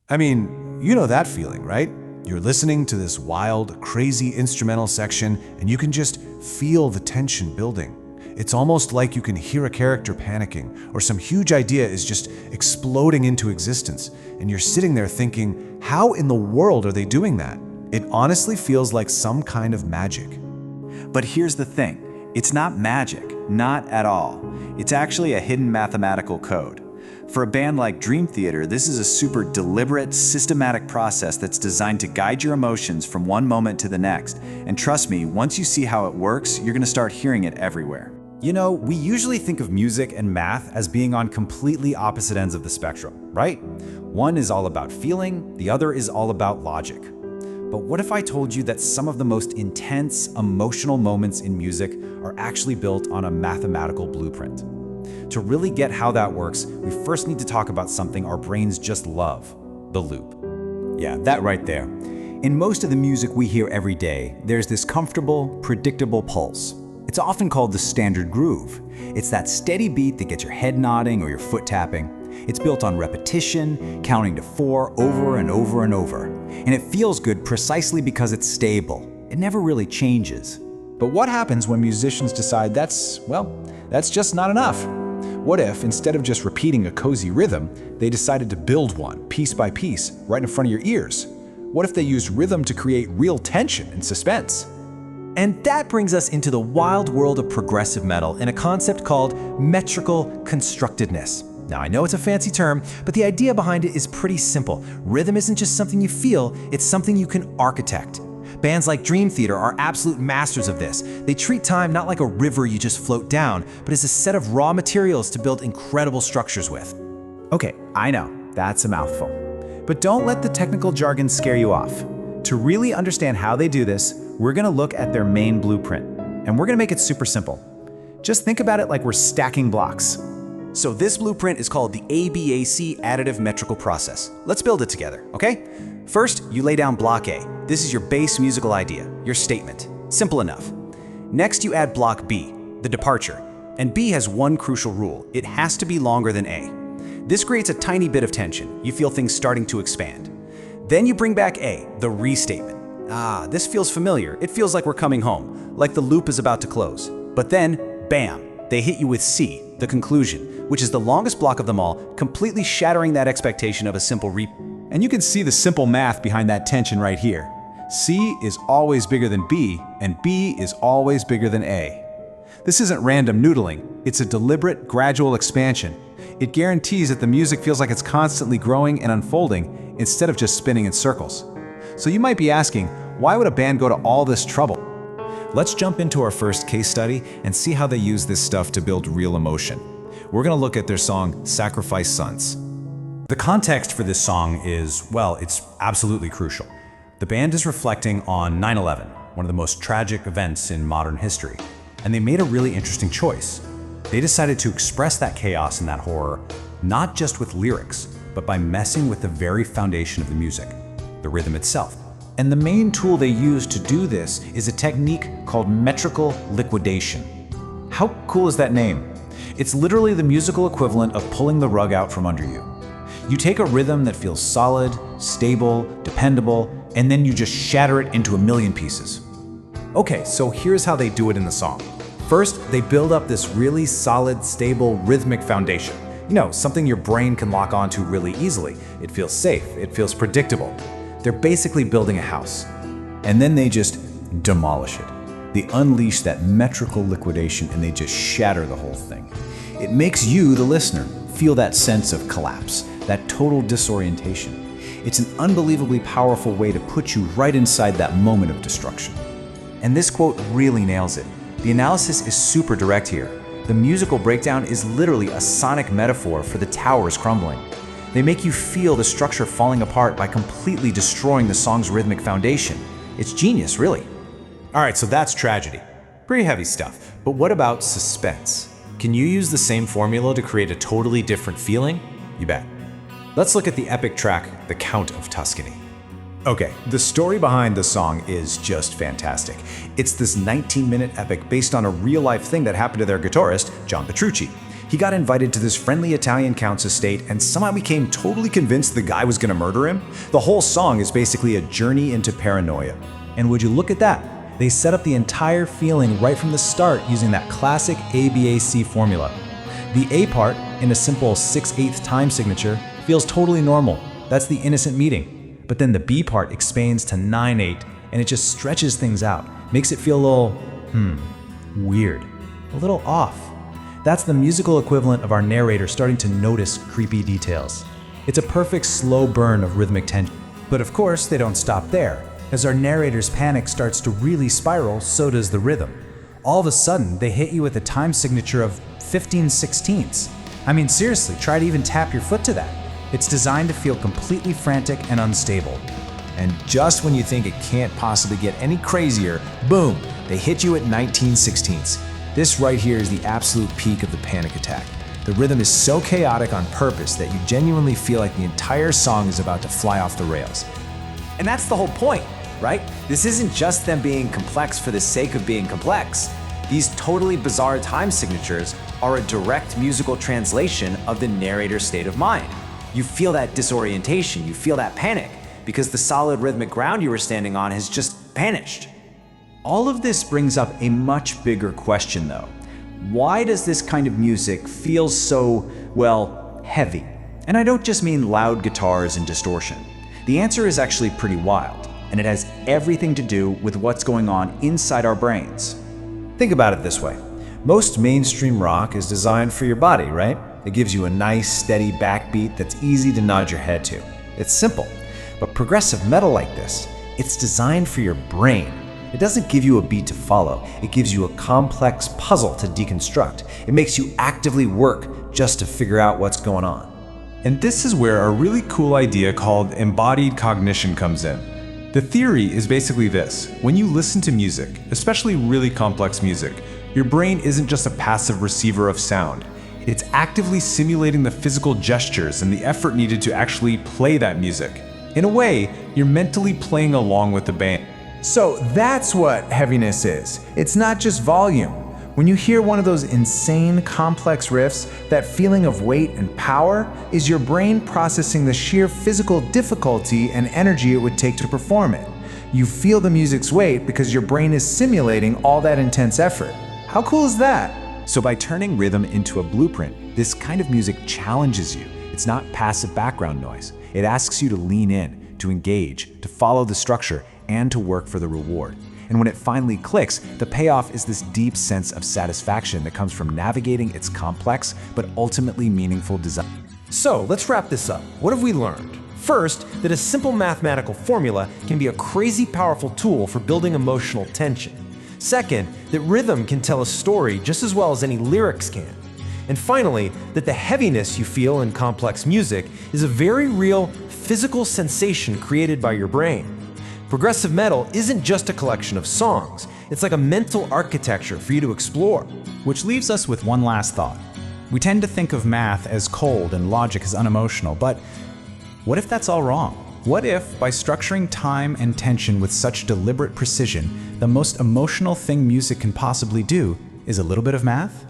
I mean, you know that feeling, right? You're listening to this wild, crazy instrumental section, and you can just feel the tension building. It's almost like you can hear a character panicking, or some huge idea is just exploding into existence, and you're sitting there thinking, how in the world are they doing that? It honestly feels like some kind of magic. But here's the thing, it's not magic, not at all. It's actually a hidden mathematical code. For a band like Dream Theater, this is a super deliberate, systematic process that's designed to guide your emotions from one moment to the next. And trust me, once you see how it works, you're gonna start hearing it everywhere. You know, we usually think of music and math as being on completely opposite ends of the spectrum, right? One is all about feeling, the other is all about logic. But what if I told you that some of the most intense, emotional moments in music are actually built on a mathematical blueprint? To really get how that works, we first need to talk about something our brains just love: the loop. Yeah, that right there. In most of the music we hear every day, there's this comfortable, predictable pulse. It's often called the standard groove. It's that steady beat that gets your head nodding or your foot tapping. It's built on repetition, counting to 4 over and over and over. And it feels good precisely because it's stable. It never really changes. But what happens when musicians decide that's just not enough? What if, instead of just repeating a cozy rhythm, they decided to build one, piece by piece, right in front of your ears? What if they used rhythm to create real tension and suspense? And that brings us into the wild world of progressive metal and a concept called metrical constructedness. Now, I know it's a fancy term, but the idea behind it is pretty simple. Rhythm isn't just something you feel, it's something you can architect. Bands like Dream Theater are absolute masters of this. They treat time not like a river you just float down, but as a set of raw materials to build incredible structures with. Okay, I know, that's a mouthful. But don't let the technical jargon scare you off. To really understand how they do this, we're gonna look at their main blueprint, and we're gonna make it super simple. Just think about it like we're stacking blocks. So this blueprint is called the ABAC Additive Metrical Process. Let's build it together, okay? First, you lay down block A. This is your base musical idea, your statement. Simple enough. Next, you add block B, the departure. And B has one crucial rule. It has to be longer than A. This creates a tiny bit of tension. You feel things starting to expand. Then you bring back A, the restatement. Ah, this feels familiar. It feels like we're coming home, like the loop is about to close. But then, bam, they hit you with C, the conclusion, which is the longest block of them all, completely shattering that expectation of a simple repeat. And you can see the simple math behind that tension right here. C is always bigger than B, and B is always bigger than A. This isn't random noodling, it's a deliberate, gradual expansion. It guarantees that the music feels like it's constantly growing and unfolding instead of just spinning in circles. So you might be asking, why would a band go to all this trouble? Let's jump into our first case study and see how they use this stuff to build real emotion. We're gonna look at their song, Sacrifice Sons. The context for this song is, well, it's absolutely crucial. The band is reflecting on 9/11, one of the most tragic events in modern history, and they made a really interesting choice. They decided to express that chaos and that horror, not just with lyrics, but by messing with the very foundation of the music, the rhythm itself. And the main tool they use to do this is a technique called metrical liquidation. How cool is that name? It's literally the musical equivalent of pulling the rug out from under you. You take a rhythm that feels solid, stable, dependable, and then you just shatter it into a million pieces. Okay, so here's how they do it in the song. First, they build up this really solid, stable, rhythmic foundation. You know, something your brain can lock onto really easily. It feels safe, it feels predictable. They're basically building a house. And then they just demolish it. They unleash that metrical liquidation and they just shatter the whole thing. It makes you, the listener, feel that sense of collapse, that total disorientation. It's an unbelievably powerful way to put you right inside that moment of destruction. And this quote really nails it. The analysis is super direct here. The musical breakdown is literally a sonic metaphor for the towers crumbling. They make you feel the structure falling apart by completely destroying the song's rhythmic foundation. It's genius, really. All right, so that's tragedy. Pretty heavy stuff. But what about suspense? Can you use the same formula to create a totally different feeling? You bet. Let's look at the epic track, The Count of Tuscany. Okay, the story behind the song is just fantastic. It's this 19-minute epic based on a real-life thing that happened to their guitarist, John Petrucci. He got invited to this friendly Italian count's estate and somehow became totally convinced the guy was gonna murder him. The whole song is basically a journey into paranoia. And would you look at that? They set up the entire feeling right from the start using that classic ABAC formula. The A part, in a simple 6/8 time signature, feels totally normal. That's the innocent meeting. But then the B part expands to 9/8, and it just stretches things out, makes it feel a little, weird, a little off. That's the musical equivalent of our narrator starting to notice creepy details. It's a perfect slow burn of rhythmic tension. But of course, they don't stop there. As our narrator's panic starts to really spiral, so does the rhythm. All of a sudden, they hit you with a time signature of 15/16. I mean, seriously, try to even tap your foot to that. It's designed to feel completely frantic and unstable. And just when you think it can't possibly get any crazier, boom, they hit you at 19/16. This right here is the absolute peak of the panic attack. The rhythm is so chaotic on purpose that you genuinely feel like the entire song is about to fly off the rails. And that's the whole point, right? This isn't just them being complex for the sake of being complex. These totally bizarre time signatures are a direct musical translation of the narrator's state of mind. You feel that disorientation, you feel that panic, because the solid rhythmic ground you were standing on has just vanished. All of this brings up a much bigger question though. Why does this kind of music feel so, well, heavy? And I don't just mean loud guitars and distortion. The answer is actually pretty wild, and it has everything to do with what's going on inside our brains. Think about it this way. Most mainstream rock is designed for your body, right? It gives you a nice, steady backbeat that's easy to nod your head to. It's simple. But progressive metal like this, it's designed for your brain. It doesn't give you a beat to follow. It gives you a complex puzzle to deconstruct. It makes you actively work just to figure out what's going on. And this is where a really cool idea called embodied cognition comes in. The theory is basically this: when you listen to music, especially really complex music, your brain isn't just a passive receiver of sound. It's actively simulating the physical gestures and the effort needed to actually play that music. In a way, you're mentally playing along with the band. So that's what heaviness is. It's not just volume. When you hear one of those insane, complex riffs, that feeling of weight and power is your brain processing the sheer physical difficulty and energy it would take to perform it. You feel the music's weight because your brain is simulating all that intense effort. How cool is that? So by turning rhythm into a blueprint, this kind of music challenges you. It's not passive background noise. It asks you to lean in, to engage, to follow the structure, and to work for the reward. And when it finally clicks, the payoff is this deep sense of satisfaction that comes from navigating its complex but ultimately meaningful design. So let's wrap this up. What have we learned? First, that a simple mathematical formula can be a crazy powerful tool for building emotional tension. Second, that rhythm can tell a story just as well as any lyrics can. And finally, that the heaviness you feel in complex music is a very real physical sensation created by your brain. Progressive metal isn't just a collection of songs, it's like a mental architecture for you to explore. Which leaves us with one last thought. We tend to think of math as cold and logic as unemotional, but what if that's all wrong? What if, by structuring time and tension with such deliberate precision, the most emotional thing music can possibly do is a little bit of math?